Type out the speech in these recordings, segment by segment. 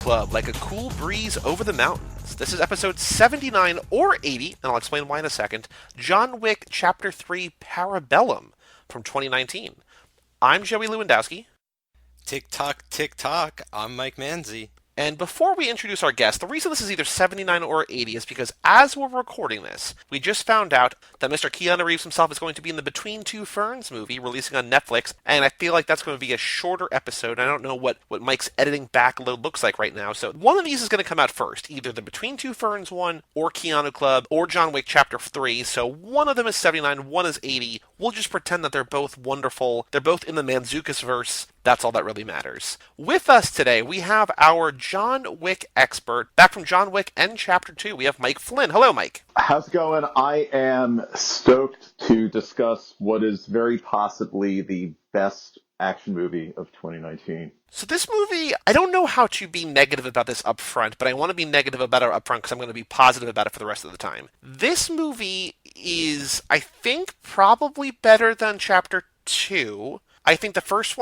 Club like a cool breeze over the mountains. This is episode 79 or 80, and I'll explain why in a second. John Wick Chapter 3 Parabellum from 2019. I'm Joey Lewandowski. Tick tock, I'm Mike Manzi. And before we introduce our guest, the reason this is either 79 or 80 is because as we're recording this, we just found out that Mr. Keanu Reeves himself is going to be in the Between Two Ferns movie releasing on Netflix, and I feel like that's going to be a shorter episode. I don't know what Mike's editing backload looks like right now, so one of these is going to come out first, either the Between Two Ferns one, or Keanu Club, or John Wick Chapter 3, so one of them is 79, one is 80. We'll just pretend that they're both wonderful. They're both in the Mantzoukas verse. That's all that really matters. With us today, we have our John Wick expert, back from John Wick and Chapter 2. We have Mike Flynn. Hello, Mike. How's it going? I am stoked to discuss what is very possibly the best action movie of 2019. So this movie, I don't know how to be negative about this up front, but I want to be negative about it up front because I'm going to be positive about it for the rest of the time. This movie is, I think, probably better than Chapter 2. I think the first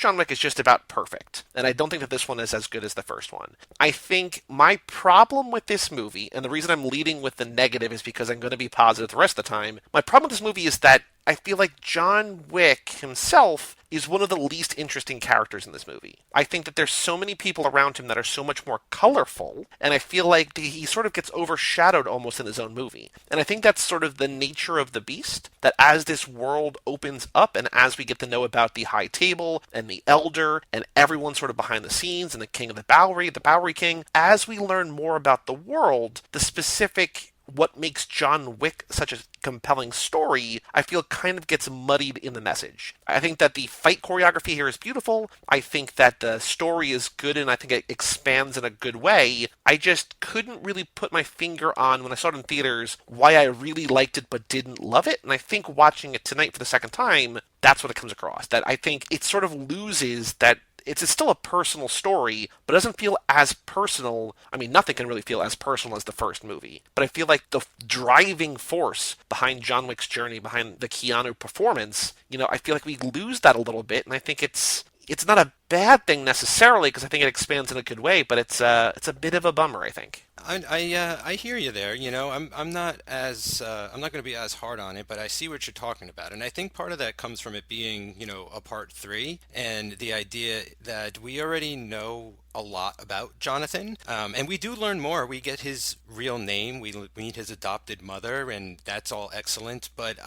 John Wick is just about perfect, and I don't think that this one is as good as the first one. I think my problem with this movie, and the reason I'm leading with the negative is because I'm going to be positive the rest of the time, my problem with this movie is that I feel like John Wick himself is one of the least interesting characters in this movie. I think that there's so many people around him that are so much more colorful, and I feel like he sort of gets overshadowed almost in his own movie. And I think that's sort of the nature of the beast, that as this world opens up and as we get to know about the High Table and the Elder and everyone sort of behind the scenes and the King of the Bowery King, as we learn more about the world, the specific what makes John Wick such a compelling story, I feel kind of gets muddied in the message. I think that the fight choreography here is beautiful. I think that the story is good, and I think it expands in a good way. I just couldn't really put my finger on, when I saw it in theaters, why I really liked it but didn't love it. And I think watching it tonight for the second time, that's what it comes across. That I think it sort of loses that it's still a personal story, but it doesn't feel as personal. I mean, nothing can really feel as personal as the first movie. But I feel like the driving force behind John Wick's journey, behind the Keanu performance, I feel like we lose that a little bit, and I think it's not a bad thing necessarily, because I think it expands in a good way, but it's a bit of a bummer, I think. I hear you there. I'm not going to be as hard on it, but I see what you're talking about, and I think part of that comes from it being a part 3, and the idea that we already know a lot about Jonathan, and we do learn more. We get his real name, we meet his adopted mother, and that's all excellent. But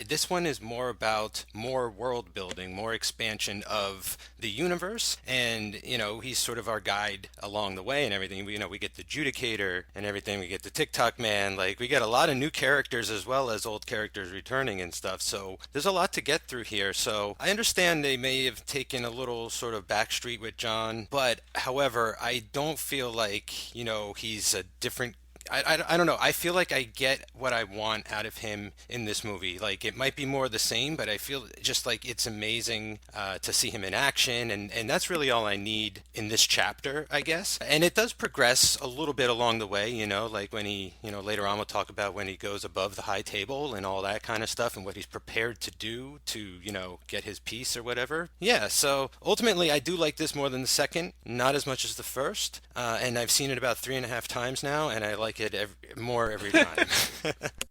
this one is more about more world building, more expansion of the universe, and he's sort of our guide along the way and everything. We get the Judicator and everything. We get the Tick Tock Man. Like, we get a lot of new characters as well as old characters returning and stuff. So there's a lot to get through here. So I understand they may have taken a little sort of backstreet with John, but however, I don't feel like, he's a different. I don't know. I feel like I get what I want out of him in this movie. Like, it might be more of the same, but I feel just like it's amazing to see him in action, and that's really all I need in this chapter, I guess. And it does progress a little bit along the way, like when he, later on we'll talk about when he goes above the High Table and all that kind of stuff and what he's prepared to do to, get his piece or whatever. Yeah, so ultimately I do like this more than the second, not as much as the first, and I've seen it about 3.5 times now, and I like it more every time.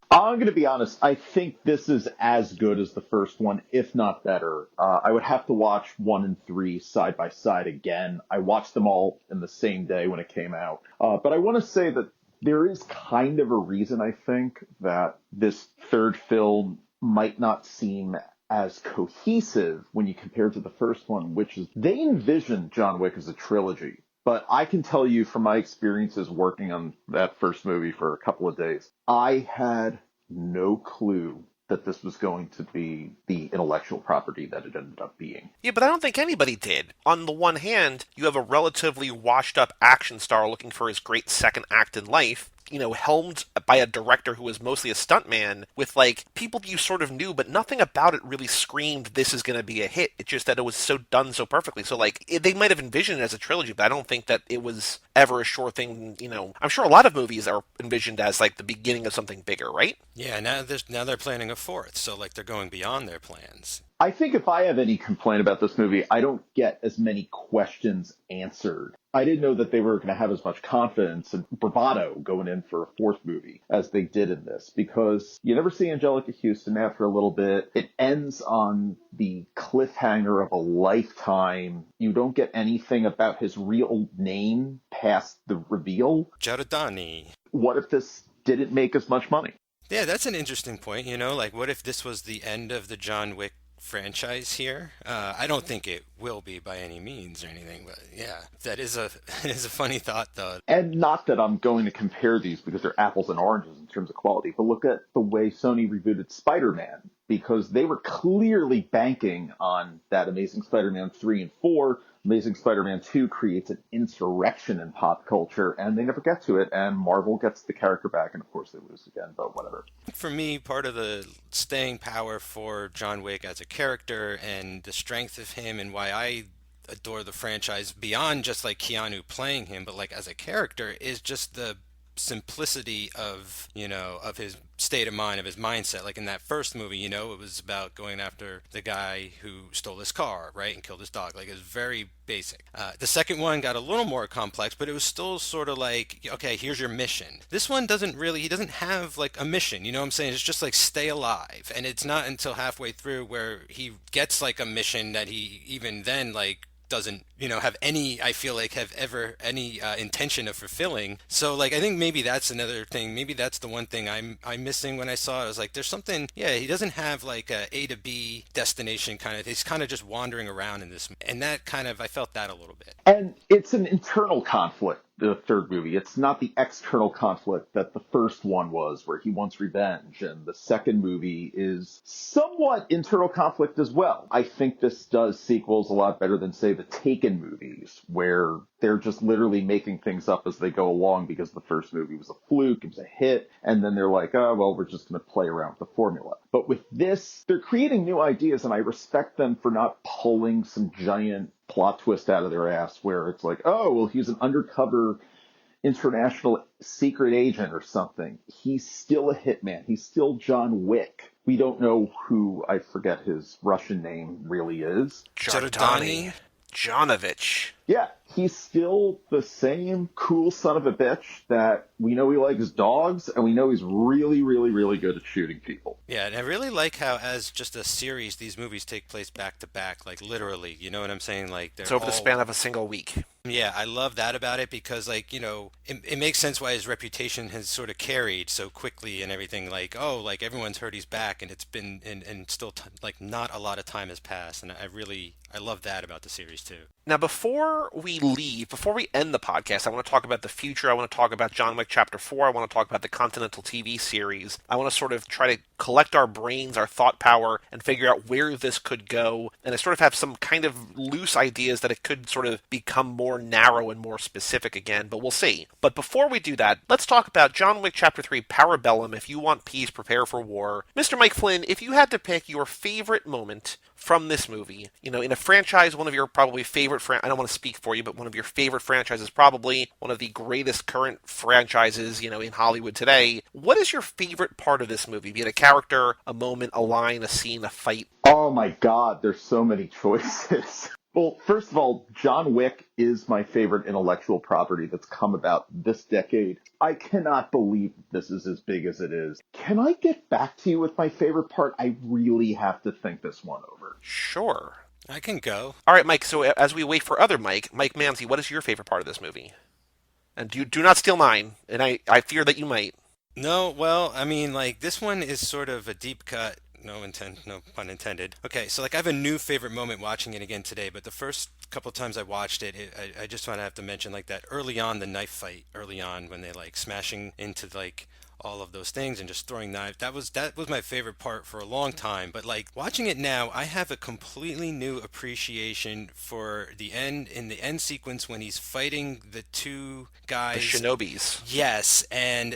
I'm going to be honest. I think this is as good as the first one, if not better. I would have to watch 1 and 3 side by side again. I watched them all in the same day when it came out. But I want to say that there is kind of a reason, I think, that this third film might not seem as cohesive when you compare to the first one, which is they envisioned John Wick as a trilogy. But I can tell you from my experiences working on that first movie for a couple of days, I had no clue that this was going to be the intellectual property that it ended up being. Yeah, but I don't think anybody did. On the one hand, you have a relatively washed-up action star looking for his great second act in life, helmed by a director who was mostly a stuntman, with, people you sort of knew, but nothing about it really screamed, this is going to be a hit. It's just that it was so done so perfectly. So, they might have envisioned it as a trilogy, but I don't think that it was ever a sure thing, I'm sure a lot of movies are envisioned as, the beginning of something bigger, right? Yeah, now they're planning a fourth, so, they're going beyond their plans. I think if I have any complaint about this movie, I don't get as many questions answered. I didn't know that they were going to have as much confidence and bravado going in for a fourth movie as they did in this, because you never see Angelica Houston after a little bit. It ends on the cliffhanger of a lifetime. You don't get anything about his real name past the reveal. Jaredani. What if this didn't make as much money? Yeah, that's an interesting point. Like what if this was the end of the John Wick franchise here? I don't think it will be by any means or anything, but yeah, that is a it is a funny thought though. And not that I'm going to compare these because they're apples and oranges in terms of quality, but look at the way Sony rebooted Spider-Man, because they were clearly banking on that Amazing Spider-Man 3 and 4. Amazing Spider-Man 2 creates an insurrection in pop culture, and they never get to it, and Marvel gets the character back, and of course they lose again, but whatever. For me, part of the staying power for John Wick as a character and the strength of him and why I adore the franchise beyond just like Keanu playing him, but like as a character is just the simplicity of of his state of mind, of his mindset. Like in that first movie, it was about going after the guy who stole his car, right, and killed his dog. Like it was very basic. The second one got a little more complex, but it was still sort of like, okay, here's your mission. This one he doesn't have like a mission, you know what I'm saying? It's just like stay alive. And it's not until halfway through where he gets like a mission that he even then like doesn't have any, I feel like, have ever any intention of fulfilling. So like I think maybe that's another thing, maybe that's the one thing I'm missing when I saw it. I was like, there's something, yeah, he doesn't have like a to B destination kind of, he's kind of just wandering around in this, and that kind of, I felt that a little bit. And it's an internal conflict, the third movie. It's not the external conflict that the first one was, where he wants revenge. And the second movie is somewhat internal conflict as well. I think this does sequels a lot better than, say, the Taken movies, where they're just literally making things up as they go along because the first movie was a fluke, it was a hit, and then they're like, oh, well, we're just going to play around with the formula. But with this, they're creating new ideas, and I respect them for not pulling some giant plot twist out of their ass where it's like, oh, well, he's an undercover international secret agent or something. He's still a hitman. He's still John Wick. We don't know who, I forget his Russian name really is. Jordani. Jonovich. Yeah, he's still the same cool son of a bitch that we know he likes dogs, and we know he's really, really, really good at shooting people. Yeah, and I really like how, as just a series, these movies take place back to back, like literally. You know what I'm saying? Like It's they're over the all. span of a single week. Yeah, I love that about it because, like, it makes sense why his reputation has sort of carried so quickly and everything. Like, oh, like everyone's heard he's back, and it's been, and still, like, not a lot of time has passed. And I love that about the series too. Now, before we end the podcast, I want to talk about the future. I want to talk about John Wick Chapter 4. I want to talk about the Continental TV series. I want to sort of try to collect our brains, our thought power, and figure out where this could go. And I sort of have some kind of loose ideas that it could sort of become more narrow and more specific again, but we'll see. But before we do that, let's talk about John Wick Chapter 3, Parabellum. If you want peace, prepare for war. Mr. Mike Flynn, if you had to pick your favorite moment from this movie, in a franchise, one of your probably favorite, I don't want to speak for you, but one of your favorite franchises, probably one of the greatest current franchises, in Hollywood today. What is your favorite part of this movie? Be it a character, a moment, a line, a scene, a fight? Oh my God, there's so many choices. Well, first of all, John Wick is my favorite intellectual property that's come about this decade. I cannot believe this is as big as it is. Can I get back to you with my favorite part? I really have to think this one over. Sure. I can go. All right, Mike, so as we wait for other Mike Manzi, what is your favorite part of this movie? And do not steal mine, and I fear that you might. No, well, I mean, like this one is sort of a deep cut. No pun intended. Okay, so like I have a new favorite moment watching it again today, but the first couple times I watched it, I just want to have to mention like that early on, the knife fight early on when they like smashing into like all of those things and just throwing knives. That was my favorite part for a long time. But like watching it now, I have a completely new appreciation for the end sequence when he's fighting the two The guys. Shinobis. Yes, and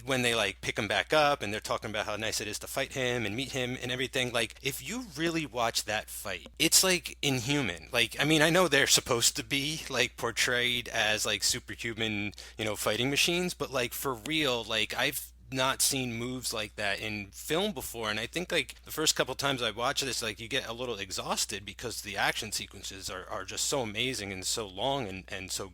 when they like pick him back up and they're talking about how nice it is to fight him and meet him and everything, like if you really watch that fight, it's like inhuman. Like I mean, I know they're supposed to be like portrayed as like superhuman, fighting machines, but like for real, like I've not seen moves like that in film before. And I think like the first couple times I watch this, like you get a little exhausted because the action sequences are just so amazing and so long and so,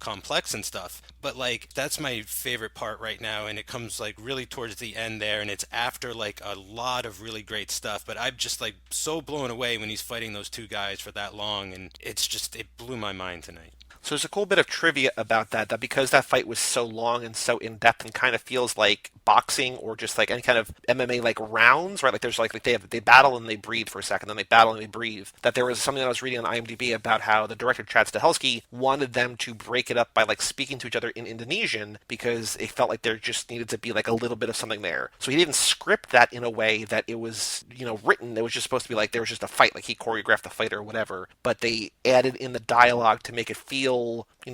complex and stuff. But like that's my favorite part right now. And it comes like really towards the end there. And it's after like a lot of really great stuff. But I'm just like so blown away when he's fighting those two guys for that long. And it blew my mind tonight. So there's a cool bit of trivia about that because that fight was so long and so in depth and kind of feels like boxing or just like any kind of MMA like rounds, right? Like there's like they battle and they breathe for a second, then they battle and they breathe. That there was something that I was reading on IMDb about how the director Chad Stahelski wanted them to break it up by like speaking to each other in Indonesian because it felt like there just needed to be like a little bit of something there. So he didn't script that in a way that it was, written. It was just supposed to be like there was just a fight, like he choreographed the fight or whatever. But they added in the dialogue to make it feel,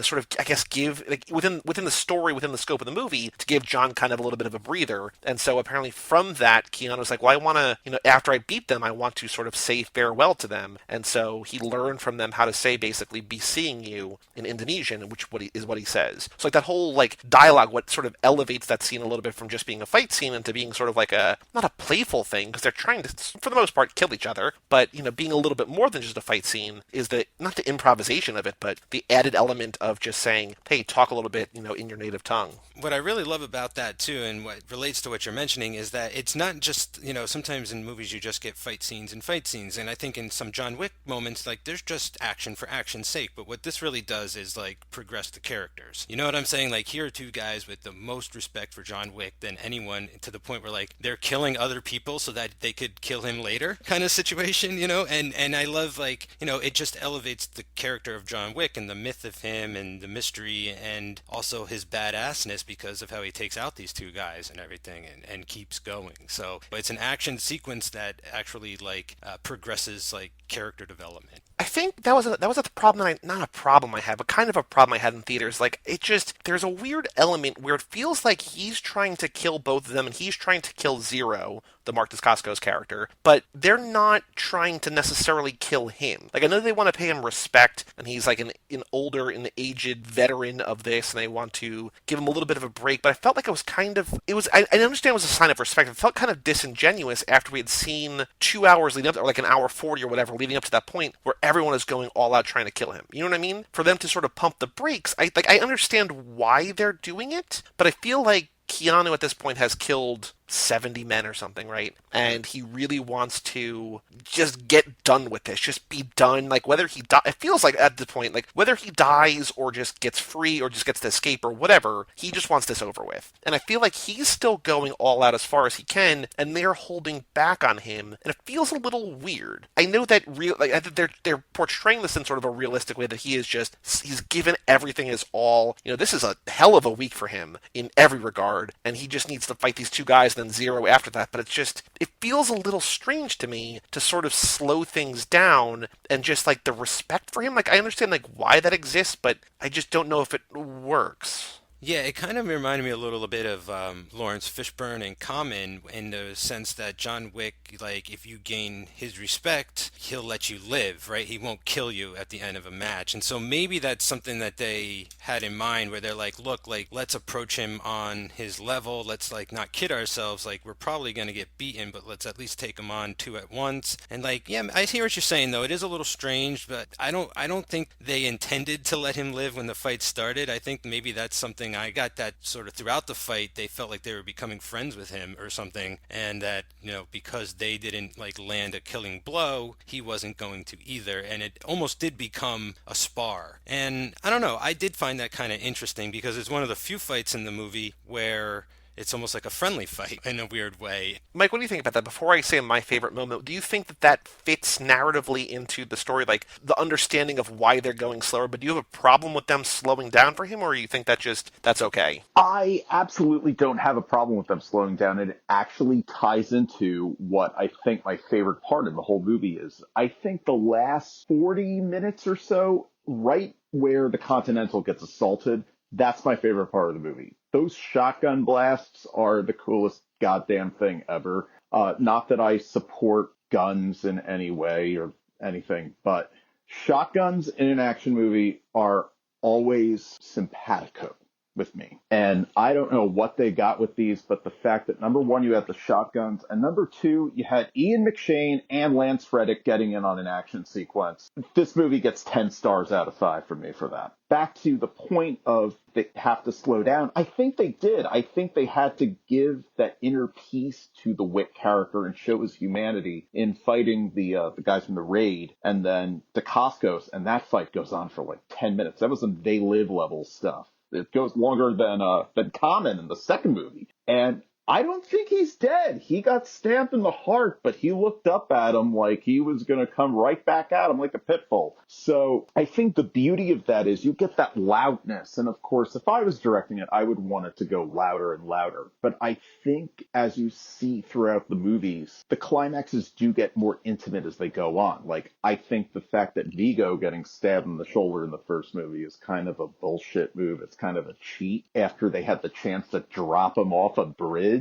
sort of, I guess, give like within the story, within the scope of the movie, to give John kind of a little bit of a breather. And so apparently from that, Keanu was like, well, I want to, after I beat them, I want to sort of say farewell to them. And so he learned from them how to say basically "be seeing you" in Indonesian, which is what he says. So like that whole like dialogue, what sort of elevates that scene a little bit from just being a fight scene into being sort of like a not a playful thing because they're trying to, for the most part, kill each other, but being a little bit more than just a fight scene is the not the improvisation of it, but the added element of just saying, hey, talk a little bit, in your native tongue. What I really love about that too, and what relates to what you're mentioning, is that it's not just, sometimes in movies you just get fight scenes and fight scenes. And I think in some John Wick moments, like there's just action for action's sake. But what this really does is like progress the characters. You know what I'm saying? Like here are two guys with the most respect for John Wick than anyone, to the point where like they're killing other people so that they could kill him later kind of situation, and I love like, it just elevates the character of John Wick and the myth of him and the mystery and also his badassness because of how he takes out these two guys and everything and keeps going. So it's an action sequence that actually like progresses like character development. I think that was a problem that not a problem I had, but kind of a problem I had in theaters. Like it just there's a weird element where it feels like he's trying to kill both of them and he's trying to kill Zero, the Mark Dacascos character, but they're not trying to necessarily kill him. Like I know they want to pay him respect, and he's like an aged veteran of this, and they want to give him a little bit of a break. But I felt like I understand it was a sign of respect. It felt kind of disingenuous after we had seen 2 hours leading up, or like an hour 40 or whatever, leading up to that point where everyone is going all out trying to kill him. You know what I mean? For them to sort of pump the brakes, I understand why they're doing it, but I feel like Keanu at this point has killed 70 men or something, right? And he really wants to just get done with this, just be done. Like whether he it feels like at the point, like whether he dies or just gets free or just gets to escape or whatever, he just wants this over with. And I feel like he's still going all out as far as he can, and they're holding back on him, and it feels a little weird. I know that they're portraying this in sort of a realistic way that he's given everything his all. This is a hell of a week for him in every regard, and he just needs to fight these two guys and then Zero after that. But it feels a little strange to me to sort of slow things down and just like the respect for him. Like I understand like why that exists, but I just don't know if it works. Yeah, it kind of reminded me a little bit of Lawrence Fishburne and Common in the sense that John Wick, like, if you gain his respect, he'll let you live, right? He won't kill you at the end of a match. And so maybe that's something that they had in mind where they're like, look, like, let's approach him on his level. Let's, like, not kid ourselves. Like, we're probably going to get beaten, but let's at least take him on two at once. And, like, yeah, I hear what you're saying, though. It is a little strange, but I don't think they intended to let him live when the fight started. I think maybe that's something I got that sort of throughout the fight. They felt like they were becoming friends with him or something, and that because they didn't like land a killing blow, he wasn't going to either, and it almost did become a spar. And I don't know, I did find that kind of interesting because it's one of the few fights in the movie where it's almost like a friendly fight in a weird way. Mike, what do you think about that? Before I say my favorite moment, do you think that fits narratively into the story, like the understanding of why they're going slower? But do you have a problem with them slowing down for him, or you think that's okay? I absolutely don't have a problem with them slowing down. And it actually ties into what I think my favorite part of the whole movie is. I think the last 40 minutes or so, right where the Continental gets assaulted, that's my favorite part of the movie. Those shotgun blasts are the coolest goddamn thing ever. Not that I support guns in any way or anything, but shotguns in an action movie are always simpatico. with me. And I don't know what they got with these, but the fact that number one, you had the shotguns, and number two, you had Ian McShane and Lance Reddick getting in on an action sequence. This movie gets 10 stars out of 5 for me for that. Back to the point of they have to slow down. I think they did. I think they had to give that inner peace to the Wick character and show his humanity in fighting the guys from the raid, and then Dacascos, and that fight goes on for like 10 minutes. That was some They Live level stuff. It goes longer than Common in the second movie. And I don't think he's dead. He got stabbed in the heart, but he looked up at him like he was going to come right back at him like a pit bull. So I think the beauty of that is you get that loudness. And of course, if I was directing it, I would want it to go louder and louder. But I think as you see throughout the movies, the climaxes do get more intimate as they go on. Like, I think the fact that Vigo getting stabbed in the shoulder in the first movie is kind of a bullshit move. It's kind of a cheat after they had the chance to drop him off a bridge.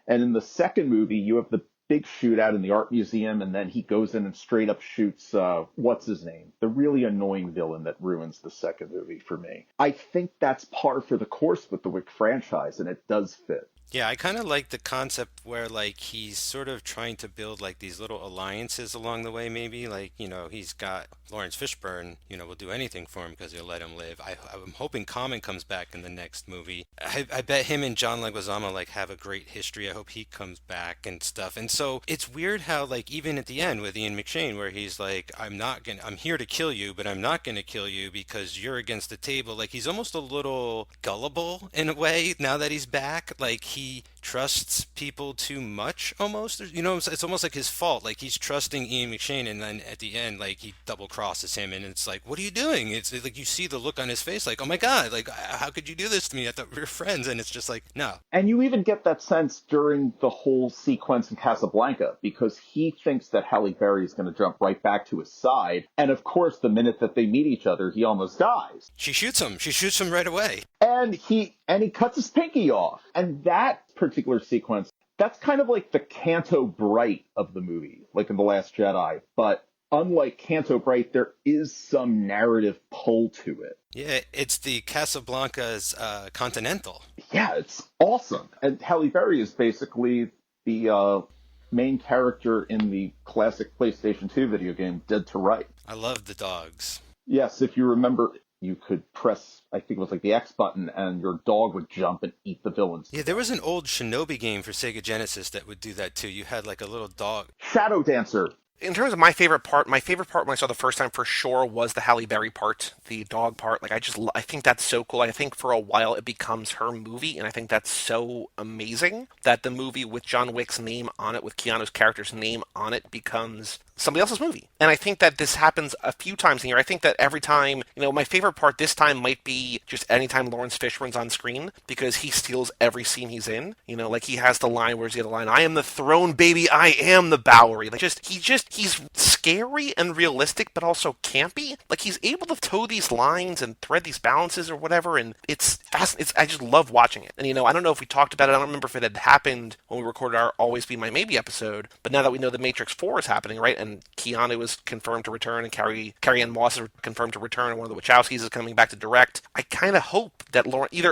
And in the second movie, you have the big shootout in the art museum, and then he goes in and straight up shoots, what's his name? The really annoying villain that ruins the second movie for me. I think that's par for the course with the Wick franchise, and it does fit. Yeah, I kind of like the concept where like he's sort of trying to build like these little alliances along the way, maybe like, he's got Lawrence Fishburne, will do anything for him because he'll let him live. I'm hoping Common comes back in the next movie. I bet him and John Leguizamo like have a great history. I hope he comes back and stuff. And so it's weird how like even at the end with Ian McShane where he's like, I'm here to kill you, but I'm not gonna kill you because you're against the table. Like he's almost a little gullible in a way now that he's back. Like he trusts people too much almost. It's almost like his fault. Like he's trusting Ian McShane, and then at the end, like he double crosses him, and it's like, what are you doing? It's like you see the look on his face, like, oh my god, like how could you do this to me? I thought we were friends, and it's just like, no. And you even get that sense during the whole sequence in Casablanca, because he thinks that Halle Berry is going to jump right back to his side. And of course, the minute that they meet each other, he almost dies. She shoots him. She shoots him right away. And he cuts his pinky off. And that particular sequence, that's kind of like the Canto Bright of the movie, like in The Last Jedi. But unlike Canto Bright, there is some narrative pull to it. Yeah, it's the Casablanca's Continental. Yeah, it's awesome. And Halle Berry is basically the main character in the classic PlayStation 2 video game, Dead to Rights. I love the dogs. Yes, if you remember, you could press, I think it was like the X button, and your dog would jump and eat the villains. Yeah, there was an old Shinobi game for Sega Genesis that would do that too. You had like a little dog. Shadow Dancer. In terms of my favorite part when I saw the first time for sure was the Halle Berry part, the dog part. Like I think that's so cool. I think for a while it becomes her movie, and I think that's so amazing that the movie with John Wick's name on it, with Keanu's character's name on it, becomes somebody else's movie. And I think that this happens a few times in here. I think that every time, my favorite part this time might be just anytime Lawrence Fishburne's on screen, because he steals every scene he's in. Like he has the line, where's the other line? I am the throne, baby, I am the Bowery. Like he's scary and realistic, but also campy. Like he's able to toe these lines and thread these balances or whatever, and it's fascinating. I just love watching it. And I don't know if we talked about it. I don't remember if it had happened when we recorded our Always Be My Maybe episode. But now that we know the Matrix 4 is happening, right, and Keanu is confirmed to return, and Carrie-Anne Moss is confirmed to return, and one of the Wachowskis is coming back to direct, I kind of hope that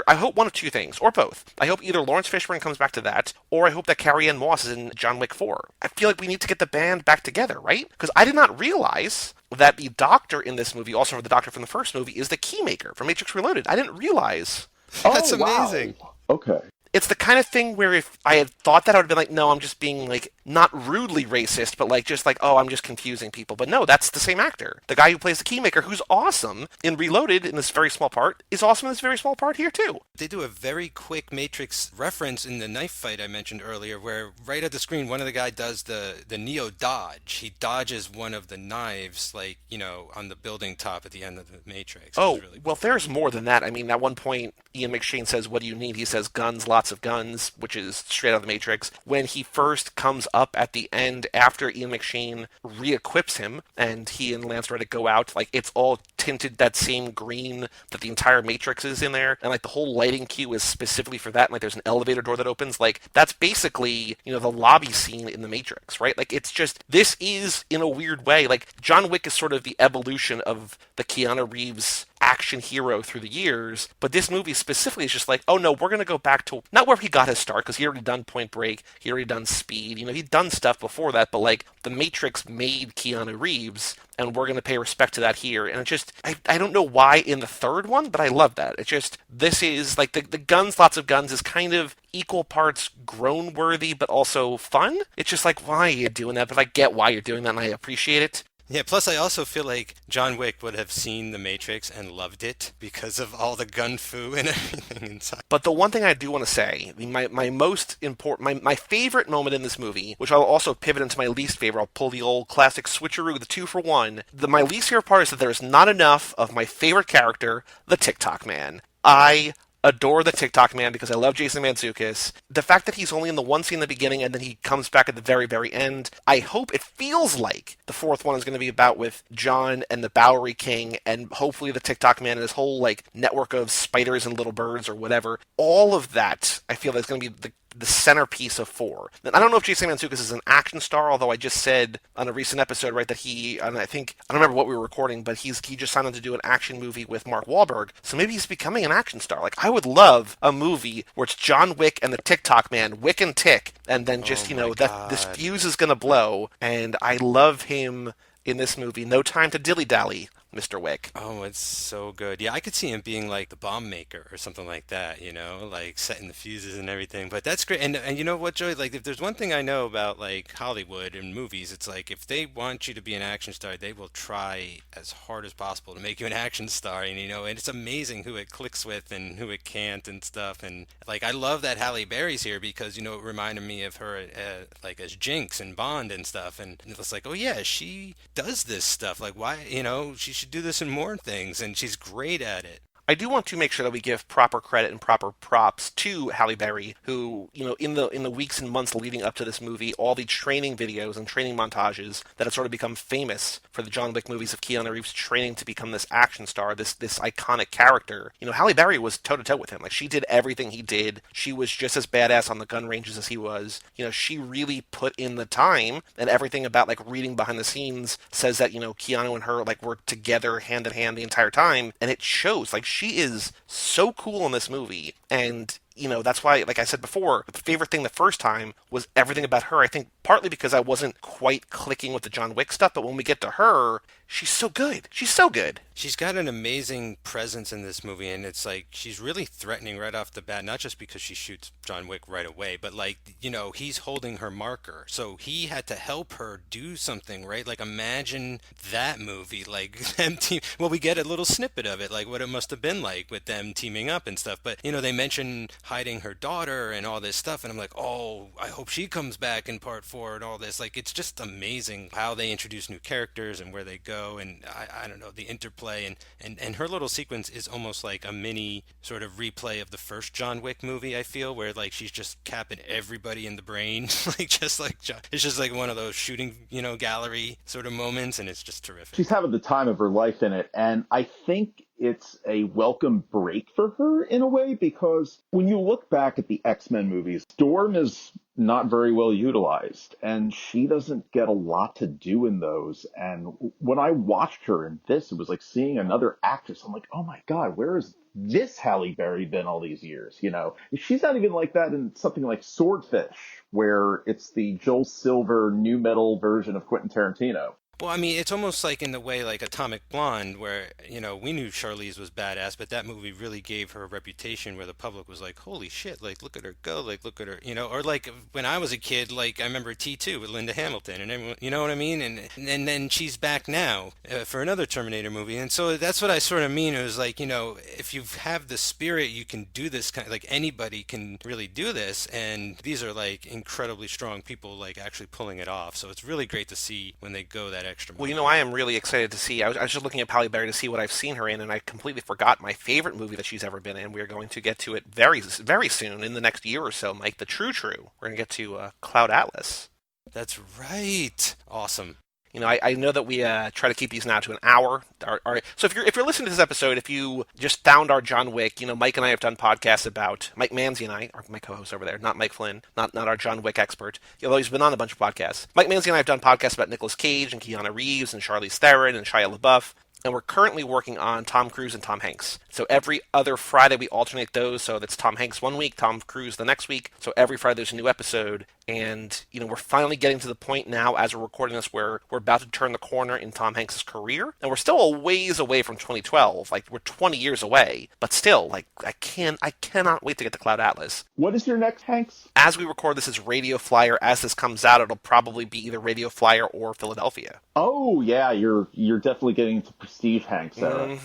I hope one of two things, or both. I hope either Lawrence Fishburne comes back to that, or I hope that Carrie-Anne Moss is in John Wick 4. I feel like we need to get the band back together, right? Because I did not realize that the doctor in this movie, also the doctor from the first movie, is the Keymaker from Matrix Reloaded. I didn't realize. That's wow. amazing. Okay. It's the kind of thing where if I had thought that, I would have been like, no, I'm just being like, not rudely racist, but like, just like, oh, I'm just confusing people. But no, that's the same actor. The guy who plays the Keymaker, who's awesome in Reloaded in this very small part, is awesome in this very small part here too. They do a very quick Matrix reference in the knife fight I mentioned earlier, where right at the screen, one of the guy does the Neo dodge. He dodges one of the knives, like, on the building top at the end of the Matrix. Oh, really well, there's more than that. I mean, at one point, Ian McShane says, what do you need? He says, guns, lots of guns, which is straight out of the Matrix. When he first comes up at the end, after Ian McShane re-equips him, and he and Lance Reddick go out, like, it's all tinted that same green that the entire Matrix is in there, and like the whole lighting cue is specifically for that, and like there's an elevator door that opens. Like, that's basically, the lobby scene in the Matrix, right? Like, it's just, this is, in a weird way, like, John Wick is sort of the evolution of the Keanu Reeves action hero through the years, but this movie specifically is just like, oh no, we're going to go back to not where he got his start, because he already done Point Break, he already done Speed, he'd done stuff before that, but like The Matrix made Keanu Reeves, and we're going to pay respect to that here. And it just, I don't know why in the third one, but I love that. It's just, this is like the guns, lots of guns is kind of equal parts groan worthy, but also fun. It's just like, why are you doing that? But I get why you're doing that, and I appreciate it. Yeah, plus I also feel like John Wick would have seen The Matrix and loved it because of all the gun fu and everything inside. But the one thing I do want to say, my most important, my favorite moment in this movie, which I'll also pivot into my least favorite, I'll pull the old classic switcheroo, the 2-for-1. My least favorite part is that there's not enough of my favorite character, the Tick Tock Man. I adore the Tick Tock Man because I love Jason Mantzoukas. The fact that he's only in the one scene in the beginning and then he comes back at the very, very end, I hope it feels like the fourth one is going to be about with John and the Bowery King, and hopefully the Tick Tock Man and his whole like network of spiders and little birds or whatever. All of that, I feel like is going to be the centerpiece of 4. And I don't know if Jason Mantzoukas is an action star, although I just said on a recent episode, right, that he, and I don't remember what we were recording, but he just signed on to do an action movie with Mark Wahlberg, so maybe he's becoming an action star. Like, I would love a movie where it's John Wick and the Tick Tock Man, Wick and Tick, and then just, that this fuse is gonna blow, and I love him in this movie. No time to dilly-dally, Mr. Wick. Oh, it's so good. Yeah, I could see him being like the bomb maker or something like that, like setting the fuses and everything. But that's great. And you know what, Joey? Like, if there's one thing I know about like Hollywood and movies, it's like if they want you to be an action star, they will try as hard as possible to make you an action star. And it's amazing who it clicks with and who it can't and stuff. And like, I love that Halle Berry's here because it reminded me of her like as Jinx and Bond and stuff. And it was like, oh yeah, she does this stuff. Like, why? She should do this in more things, and she's great at it. I do want to make sure that we give proper credit and proper props to Halle Berry, who, in the weeks and months leading up to this movie, all the training videos and training montages that have sort of become famous for the John Wick movies of Keanu Reeves training to become this action star, this iconic character. Halle Berry was toe-to-toe with him. Like, she did everything he did. She was just as badass on the gun ranges as he was. She really put in the time, and everything about, like, reading behind the scenes says that, Keanu and her, like, were together hand in hand the entire time, and it shows. Like, she is so cool in this movie, and that's why, like I said before, the favorite thing the first time was everything about her. I think partly because I wasn't quite clicking with the John Wick stuff, but when we get to her, she's so good. She's so good. She's got an amazing presence in this movie, and it's like she's really threatening right off the bat, not just because she shoots John Wick right away, but like, he's holding her marker. So he had to help her do something, right? Like, imagine that movie, like them team. Well, we get a little snippet of it, like what it must have been like with them teaming up and stuff. But, they mention hiding her daughter and all this stuff, and I'm like, oh, I hope she comes back in part 4 and all this. Like, it's just amazing how they introduce new characters and where they go, and I don't know, the interplay, and her little sequence is almost like a mini sort of replay of the first John Wick movie, I feel, where like she's just capping everybody in the brain, like just like it's just like one of those shooting, gallery sort of moments, and it's just terrific. She's having the time of her life in it, and I think it's a welcome break for her in a way, because when you look back at the X-Men movies, Storm is not very well utilized, and she doesn't get a lot to do in those. And when I watched her in this, it was like seeing another actress. I'm like, oh my God, where has this Halle Berry been all these years? She's not even like that in something like Swordfish, where it's the Joel Silver new metal version of Quentin Tarantino. Well, I mean, it's almost like in the way like Atomic Blonde, where, we knew Charlize was badass, but that movie really gave her a reputation where the public was like, holy shit, like, look at her go, like, look at her, or like when I was a kid, like, I remember T2 with Linda Hamilton and everyone, you know what I mean? And then she's back now for another Terminator movie. And so that's what I sort of mean. It was like, if you have the spirit, you can do this kind of, like, anybody can really do this. And these are like incredibly strong people, like, actually pulling it off. So it's really great to see when they go that extra mile. Well, I am really excited to see. I was just looking at Halle Berry to see what I've seen her in, and I completely forgot my favorite movie that she's ever been in. We are going to get to it very, very soon, in the next year or so, Mike. The True. We're going to get to Cloud Atlas. That's right. Awesome. I know that we try to keep these now to an hour. So if you're listening to this episode, if you just found our John Wick, Mike and I have done podcasts about, Mike Manzi and I, my co-host over there, not Mike Flynn, not our John Wick expert, although he's been on a bunch of podcasts. Mike Manzi and I have done podcasts about Nicolas Cage and Keanu Reeves and Charlize Theron and Shia LaBeouf. and we're currently working on Tom Cruise and Tom Hanks. So every other Friday we alternate those. So that's Tom Hanks one week, Tom Cruise the next week. So every Friday there's a new episode. And, we're finally getting to the point now as we're recording this where we're about to turn the corner in Tom Hanks' career. And we're still a ways away from 2012. Like, we're 20 years away. But still, like, I cannot wait to get to Cloud Atlas. What is your next, Hanks? As we record this is Radio Flyer. As this comes out, it'll probably be either Radio Flyer or Philadelphia. Oh yeah, you're definitely getting into prestige Hanks era.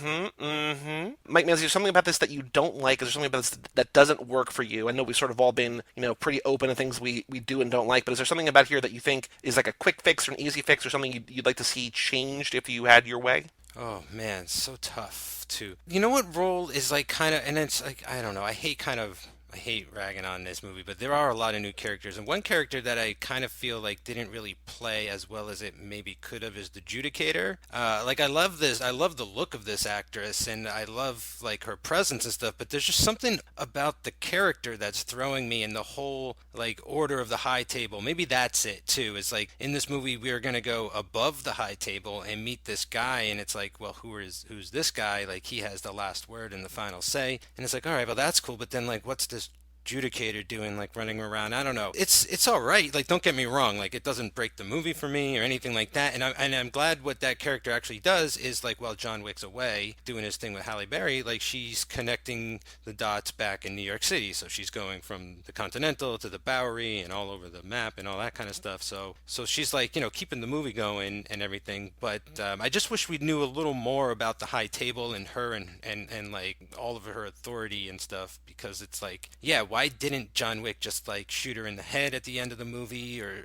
Mike, man, is there something about this that you don't like? Is there something about this that doesn't work for you? I know we've sort of all been, pretty open to things we do and don't like, but is there something about here that you think is like a quick fix or an easy fix or something you'd like to see changed if you had your way? Oh man, so tough to. You know what role is like kind of, and it's like I don't know. I hate ragging on this movie, but there are a lot of new characters, and one character that I kind of feel like didn't really play as well as it maybe could have is the Judicator. Like I love the look of this actress, and I love like her presence and stuff. But there's just something about the character that's throwing me in the whole like order of the high table. Maybe that's it too. It's like in this movie we are gonna go above the high table and meet this guy, and it's like, well, who's this guy? Like he has the last word and the final say, and it's like, all right, well that's cool, but then like what's this Judicator doing, like running around? I don't know. It's all right. Like don't get me wrong. Like it doesn't break the movie for me or anything like that. And I'm glad what that character actually does is like while John Wick's away doing his thing with Halle Berry, like she's connecting the dots back in New York City. So she's going from the Continental to the Bowery and all over the map and all that kind of stuff. So she's like keeping the movie going and everything. But I just wish we knew a little more about the high table and her and like all of her authority and stuff, because it's like, yeah, why didn't John Wick just like shoot her in the head at the end of the movie, or.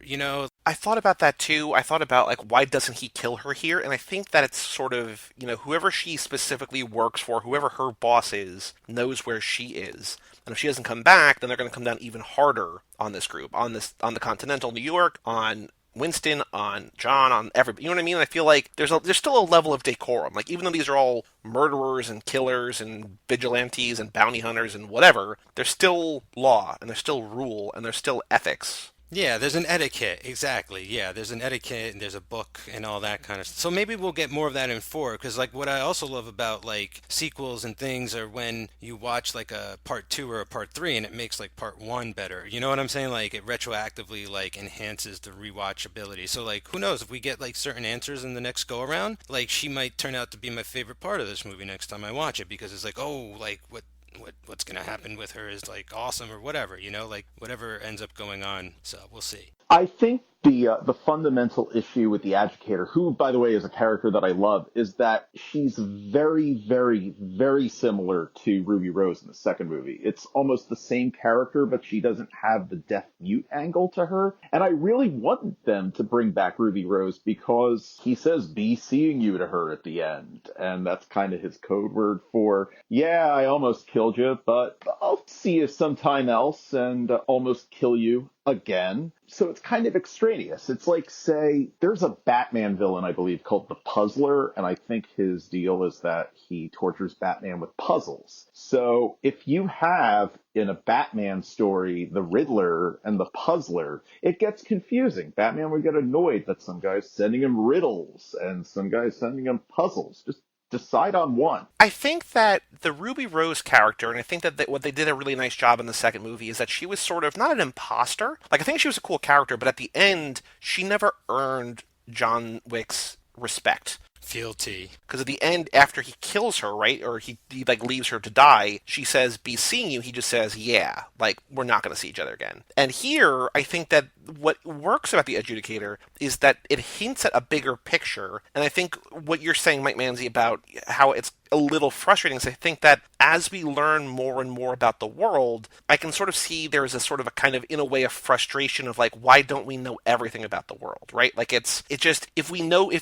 I thought about that too. I thought about like why doesn't he kill her here? And I think that it's sort of, whoever she specifically works for, whoever her boss is, knows where she is. And if she doesn't come back, then they're going to come down even harder on this group, on the Continental New York, on Winston, on John, on everybody. You know what I mean? I feel like there's still a level of decorum. Like even though these are all murderers and killers and vigilantes and bounty hunters and whatever, there's still law and there's still rule and there's still ethics. Yeah, there's an etiquette. Exactly. Yeah, there's an etiquette and there's a book and all that kind of stuff. So maybe we'll get more of that in four. Because like what I also love about like sequels and things are when you watch like a part two or a part three and it makes like part one better. You know what I'm saying? Like it retroactively like enhances the rewatchability. So like who knows if we get like certain answers in the next go around, like she might turn out to be my favorite part of this movie next time I watch it, because it's like, oh, like what's gonna happen with her is like awesome or whatever, like whatever ends up going on. So we'll see. I think the fundamental issue with the Educator, who by the way is a character that I love, is that she's very, very, very similar to Ruby Rose in the second movie. It's almost the same character, but she doesn't have the deaf mute angle to her. And I really want them to bring back Ruby Rose because he says "be seeing you" to her at the end, and that's kind of his code word for, yeah, I almost killed you, but I'll see you sometime else and almost kill you again. So it's kind of extraneous. It's like, say, there's a Batman villain, I believe, called the Puzzler, and I think his deal is that he tortures Batman with puzzles. So if you have in a Batman story the Riddler and the Puzzler, it gets confusing. Batman would get annoyed that some guy's sending him riddles and some guy's sending him puzzles. Just decide on one. I think that the Ruby Rose character, and I think that what they did a really nice job in the second movie, is that she was sort of not an imposter. Like, I think she was a cool character, but at the end, she never earned John Wick's respect. Fealty. Because at the end, after he kills her, right, or he like leaves her to die, she says, "Be seeing you." He just says, "Yeah, like we're not going to see each other again." And here, I think that what works about the Adjudicator is that it hints at a bigger picture. And I think what you're saying, Mike Manzi, about how it's a little frustrating is I think that as we learn more and more about the world, I can sort of see there's a sort of a kind of, in a way, a frustration of like, why don't we know everything about the world, right? Like it just, if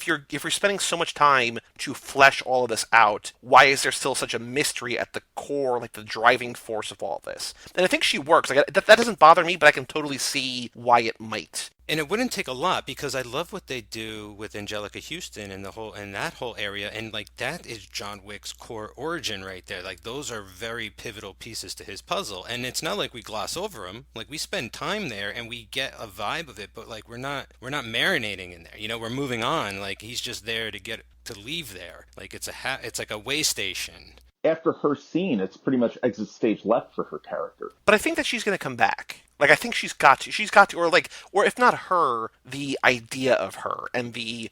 you're spending so much time to flesh all of this out, why is there still such a mystery at the core, like the driving force of all of this? And I think she works. Like that doesn't bother me, but I can totally see why it might. And it wouldn't take a lot because I love what they do with Angelica Houston and the whole and that whole area, and like that is John Wick's core origin right there. Like those are very pivotal pieces to his puzzle, and it's not like we gloss over them. Like we spend time there and we get a vibe of it, but like we're not marinating in there. You know, we're moving on. Like he's just there to get to leave there. Like it's like a way station. After her scene, it's pretty much exit stage left for her character. But I think that she's going to come back. Like I think she's got to, or like, or if not her, the idea of her and the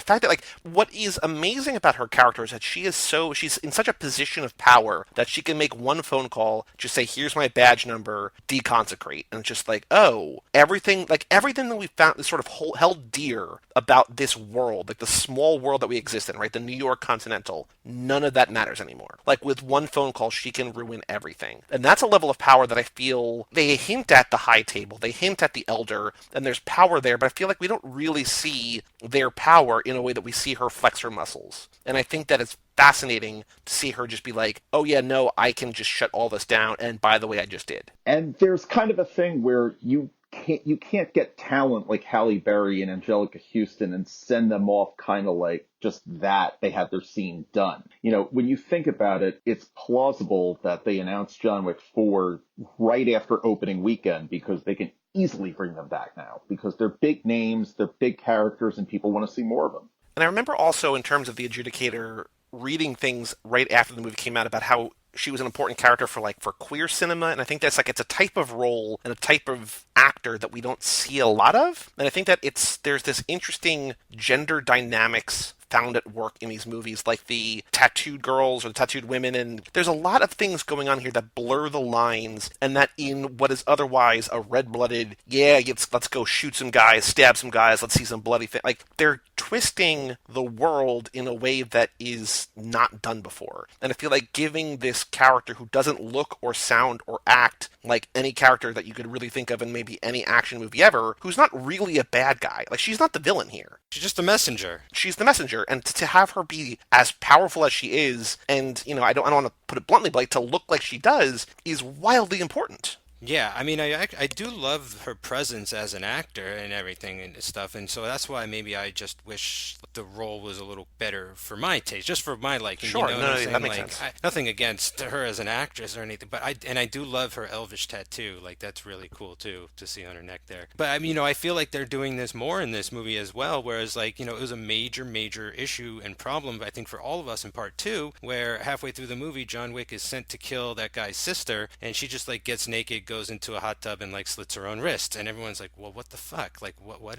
fact that like what is amazing about her character is that she's in such a position of power that she can make one phone call, just say, "Here's my badge number," deconsecrate, and it's just like, oh, everything that we found is sort of held dear about this world, like the small world that we exist in, right? The New York Continental. None of that matters anymore. Like with one phone call, she can ruin everything, and that's a level of power that I feel they hint at the high table, they hint at the elder, and there's power there, but I feel like we don't really see their power in a way that we see her flex her muscles. And I think that it's fascinating to see her just be like, oh yeah, no, I can just shut all this down, and by the way, I just did. And there's kind of a thing where you can't get talent like Halle Berry and Angelica Houston and send them off kind of like just that they have their scene done. You know, when you think about it, it's plausible that they announced John Wick 4 right after opening weekend because they can easily bring them back now because they're big names, they're big characters, and people want to see more of them. And I remember also in terms of the adjudicator reading things right after the movie came out about how she was an important character for queer cinema, and I think that's like it's a type of role and a type of actor that we don't see a lot of. And I think that there's this interesting gender dynamics found at work in these movies, like the tattooed girls or the tattooed women, and there's a lot of things going on here that blur the lines, and that in what is otherwise a red-blooded, yeah, let's go shoot some guys, stab some guys, let's see some bloody thing. Like they're twisting the world in a way that is not done before, and I feel like giving this character who doesn't look or sound or act like any character that you could really think of in maybe any action movie ever, who's not really a bad guy. Like she's not the villain here. She's just a messenger. She's the messenger, and to have her be as powerful as she is, and I don't want to put it bluntly, but like, to look like she does, is wildly important. Yeah, I mean, I do love her presence as an actor and everything and stuff, and so that's why maybe I just wish the role was a little better for my taste, just for my liking. You Sure, know what no, I'm no, saying? that makes Like, sense. nothing against her as an actress or anything, but I do love her elvish tattoo. Like, that's really cool too to see on her neck there. But I mean, I feel like they're doing this more in this movie as well. Whereas, like, it was a major issue and problem, I think, for all of us in part two, where halfway through the movie, John Wick is sent to kill that guy's sister, and she just like gets naked, goes into a hot tub and like slits her own wrist, and everyone's like, well, what the fuck, like what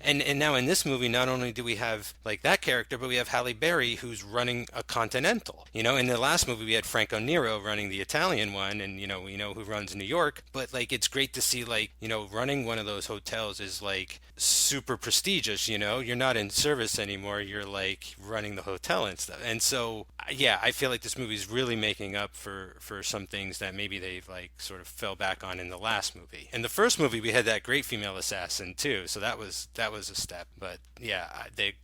and now in this movie not only do we have like that character, but we have Halle Berry who's running a Continental. In the last movie we had Franco Nero running the Italian one, and we know who runs New York, but like it's great to see like running one of those hotels is like super prestigious. You're not in service anymore, you're like running the hotel and stuff. And so yeah, I feel like this movie's really making up for some things that maybe they've like sort of fell back on in the last movie. In the first movie, we had that great female assassin too, so that was a step. But yeah,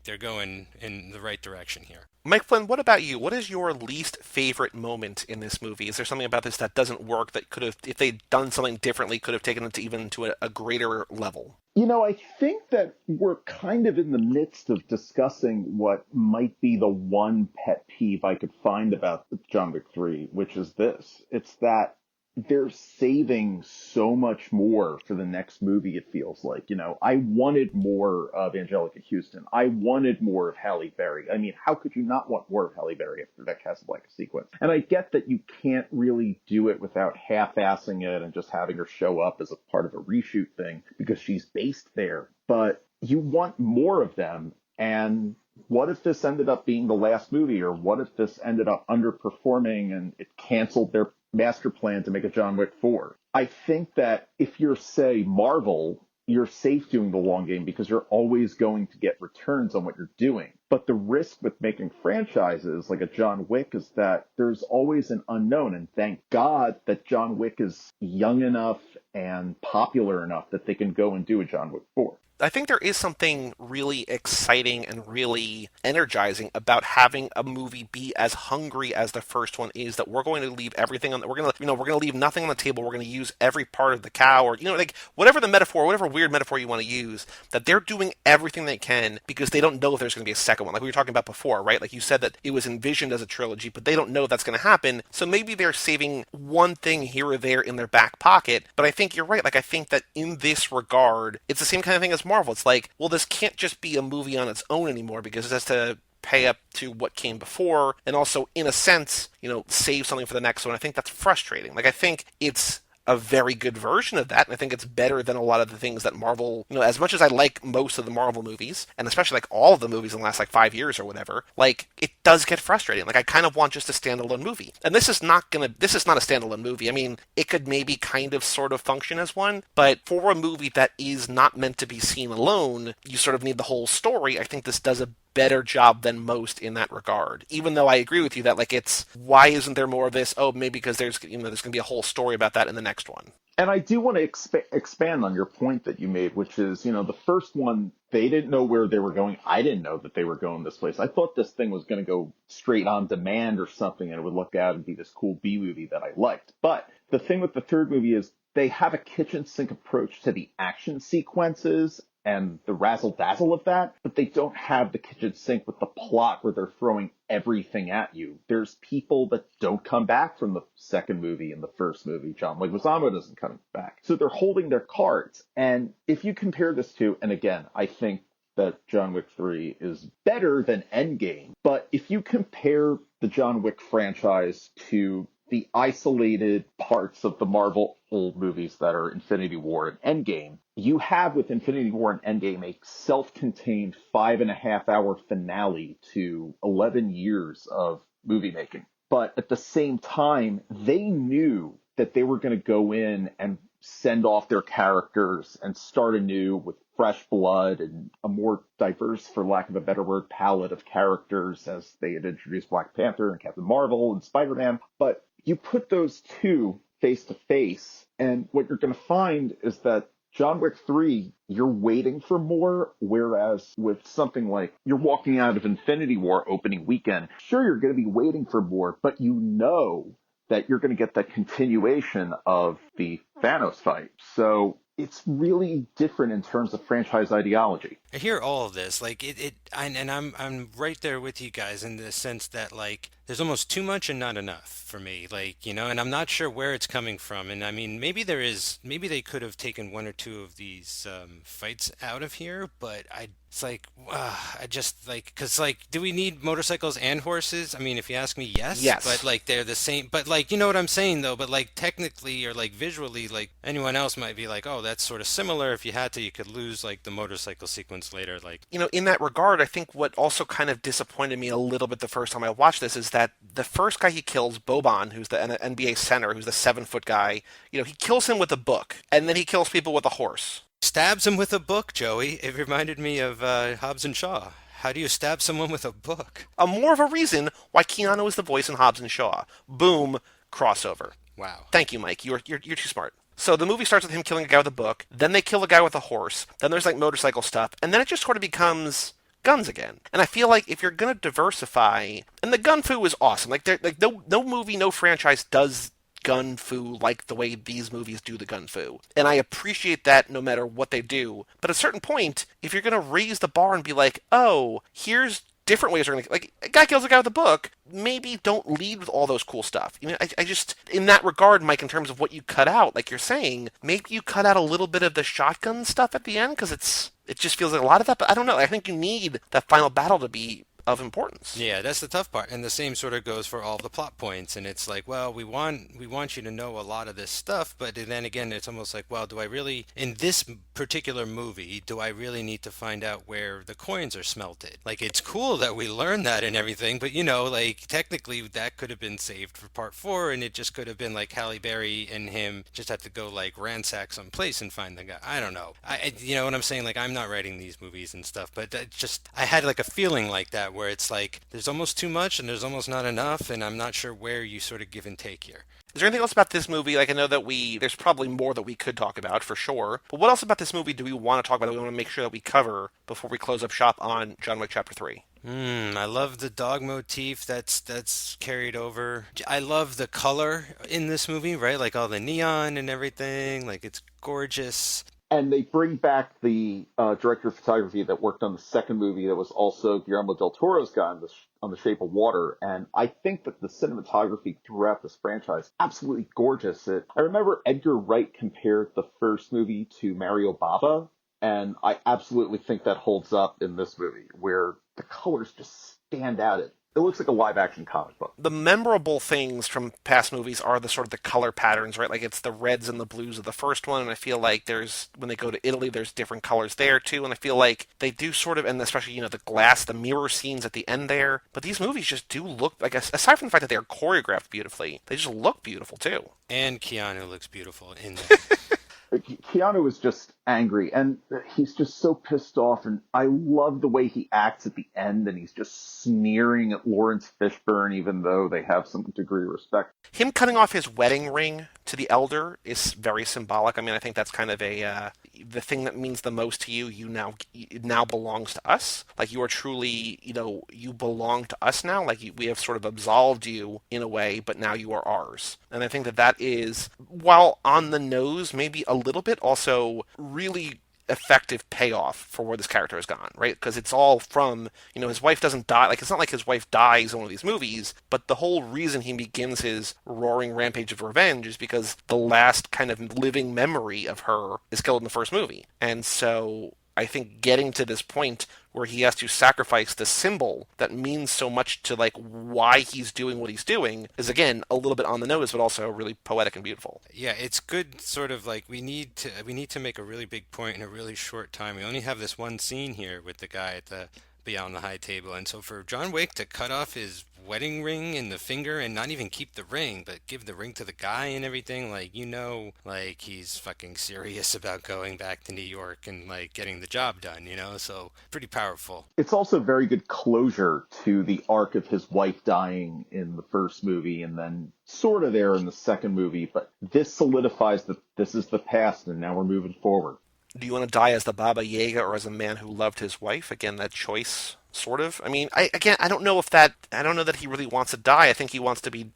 they're going in the right direction here. Mike Flynn, what about you? What is your least favorite moment in this movie? Is there something about this that doesn't work that could have, if they'd done something differently, could have taken it to even to a greater level? I think that we're kind of in the midst of discussing what might be the one pet peeve I could find about John Wick 3, which is this. It's that they're saving so much more for the next movie, it feels like. I wanted more of Angelica Houston. I wanted more of Halle Berry. I mean, how could you not want more of Halle Berry after that Casablanca sequence? And I get that you can't really do it without half-assing it and just having her show up as a part of a reshoot thing because she's based there. But you want more of them, and what if this ended up being the last movie, or what if this ended up underperforming and it canceled their master plan to make a John Wick 4? I think that if you're, say, Marvel, you're safe doing the long game because you're always going to get returns on what you're doing. But the risk with making franchises like a John Wick is that there's always an unknown. And thank God that John Wick is young enough and popular enough that they can go and do a John Wick 4. I think there is something really exciting and really energizing about having a movie be as hungry as the first one is. That we're going to leave everything on. We're gonna, we're gonna leave nothing on the table. We're going to use every part of the cow, or like whatever the metaphor, whatever weird metaphor you want to use. That they're doing everything they can because they don't know if there's going to be a second one. Like we were talking about before, right? Like you said that it was envisioned as a trilogy, but they don't know if that's going to happen. So maybe they're saving one thing here or there in their back pocket. But I think you're right. Like I think that in this regard, it's the same kind of thing as Marvel. It's like, well, this can't just be a movie on its own anymore because it has to pay up to what came before and also, in a sense, save something for the next one. I think that's frustrating. Like, I think it's a very good version of that, and I think it's better than a lot of the things that Marvel, as much as I like most of the Marvel movies, and especially like all of the movies in the last like 5 years or whatever, like it does get frustrating. Like I kind of want just a standalone movie. And this is not a standalone movie. I mean, it could maybe kind of sort of function as one, but for a movie that is not meant to be seen alone, you sort of need the whole story. I think this does a better job than most in that regard. Even though I agree with you that like it's why isn't there more of this? Oh, maybe because there's there's going to be a whole story about that in the next one. And I do want to expand on your point that you made, which is, the first one, they didn't know where they were going. I didn't know that they were going this place. I thought this thing was going to go straight on demand or something, and it would look out and be this cool B movie that I liked. But the thing with the third movie is they have a kitchen sink approach to the action sequences and the razzle dazzle of that, but they don't have the kitchen sink with the plot where they're throwing everything at you. There's people that don't come back from the second movie and the first movie. John Leguizamo doesn't come back. So they're holding their cards. And if you compare this to, and again, I think that John Wick 3 is better than Endgame, but if you compare the John Wick franchise to the isolated parts of the Marvel old movies that are Infinity War and Endgame, you have with Infinity War and Endgame a self-contained 5.5 hour finale to 11 years of movie making. But at the same time, they knew that they were going to go in and send off their characters and start anew with fresh blood and a more diverse, for lack of a better word, palette of characters as they had introduced Black Panther and Captain Marvel and Spider-Man. But you put those two face to face, and what you're going to find is that John Wick 3, you're waiting for more, whereas with something like you're walking out of Infinity War opening weekend, sure, you're going to be waiting for more, but you know that you're going to get that continuation of the Thanos fight. So it's really different in terms of franchise ideology. I hear all of this, like I'm right there with you guys in the sense that like there's almost too much and not enough for me, like and I'm not sure where it's coming from. And I mean, maybe they could have taken one or two of these fights out of here, but it's like I just like because like do we need motorcycles and horses? I mean, if you ask me, yes, but Yes. like they're the same. But like you know what I'm saying though. But like technically or like visually, like anyone else might be like, oh, that's sort of similar. If you had to, you could lose like the motorcycle sequence later. Like In that regard, I think what also kind of disappointed me a little bit the first time I watched this is that the first guy he kills, Boban, who's the NBA center, who's the 7 foot guy, he kills him with a book, and then he kills people with a horse. stabs him with a book, Joey. It reminded me of Hobbs and Shaw. How do you stab someone with a book? A more of a reason why Keanu is the voice in Hobbs and Shaw. Boom, crossover. Wow. Thank you, Mike. You're too smart. So the movie starts with him killing a guy with a book, then they kill a guy with a horse, then there's like motorcycle stuff, and then it just sort of becomes guns again. And I feel like if you're gonna diversify, and the gun fu is awesome. Like no movie, no franchise does gun fu like the way these movies do the gun fu. And I appreciate that no matter what they do. But at a certain point, if you're gonna raise the bar and be like, oh, here's different ways we're gonna like a guy kills a guy with a book, maybe don't lead with all those cool stuff. I just in that regard, Mike, in terms of what you cut out, like you're saying, maybe you cut out a little bit of the shotgun stuff at the end because it just feels like a lot of that. But I don't know. I think you need that final battle to be of importance. Yeah, that's the tough part. And the same sort of goes for all the plot points. And it's like, well, we want you to know a lot of this stuff, but then again, it's almost like, well, do I really in this particular movie, do I really need to find out where the coins are smelted? Like it's cool that we learn that and everything, but like technically that could have been saved for part 4 and it just could have been like Halle Berry and him just have to go like ransack some place and find the guy. I don't know. You know what I'm saying? Like I'm not writing these movies and stuff, but I had like a feeling like that that, where it's like there's almost too much and there's almost not enough, and I'm not sure where you sort of give and take here. Is there anything else about this movie? Like, I know that there's probably more that we could talk about for sure. But what else about this movie do we want to talk about that we want to make sure that we cover before we close up shop on John Wick Chapter 3? I love the dog motif that's carried over. I love the color in this movie, right? Like all the neon and everything. Like it's gorgeous. And they bring back the director of photography that worked on the second movie that was also Guillermo del Toro's guy on The Shape of Water. And I think that the cinematography throughout this franchise is absolutely gorgeous. I remember Edgar Wright compared the first movie to Mario Bava, and I absolutely think that holds up in this movie, where the colors just stand out. It looks like a live action comic book. The memorable things from past movies are the sort of the color patterns, right? Like it's the reds and the blues of the first one, and I feel like when they go to Italy, there's different colors there too, and I feel like they do sort of, and especially, the mirror scenes at the end there, but these movies just do look, like, aside from the fact that they're choreographed beautifully, they just look beautiful too. And Keanu looks beautiful in there. Keanu is just angry, and he's just so pissed off, and I love the way he acts at the end, and he's just sneering at Lawrence Fishburne, even though they have some degree of respect. Him cutting off his wedding ring to the elder is very symbolic. I mean, I think that's kind of the thing that means the most to you. It now belongs to us. Like, you are truly, you belong to us now. Like, we have sort of absolved you in a way, but now you are ours. And I think that is, while on the nose, maybe a little bit, also really effective payoff for where this character has gone, right? Because it's all from, his wife doesn't die. Like, it's not like his wife dies in one of these movies, but the whole reason he begins his roaring rampage of revenge is because the last kind of living memory of her is killed in the first movie. And so I think getting to this point where he has to sacrifice the symbol that means so much to, like, why he's doing what he's doing is, again, a little bit on the nose, but also really poetic and beautiful. Yeah, it's good. Sort of like we need to make a really big point in a really short time. We only have this one scene here with the guy at the beyond the high table, and so for John Wick to cut off his wedding ring and the finger and not even keep the ring, but give the ring to the guy and everything, like he's fucking serious about going back to New York and like getting the job done, So pretty powerful. It's also very good closure to the arc of his wife dying in the first movie and then sort of there in the second movie, but this solidifies that this is the past and now we're moving forward. Do you want to die as the Baba Yaga or as a man who loved his wife? Again, that choice, sort of. I mean, I don't know that he really wants to die. I think he wants to be.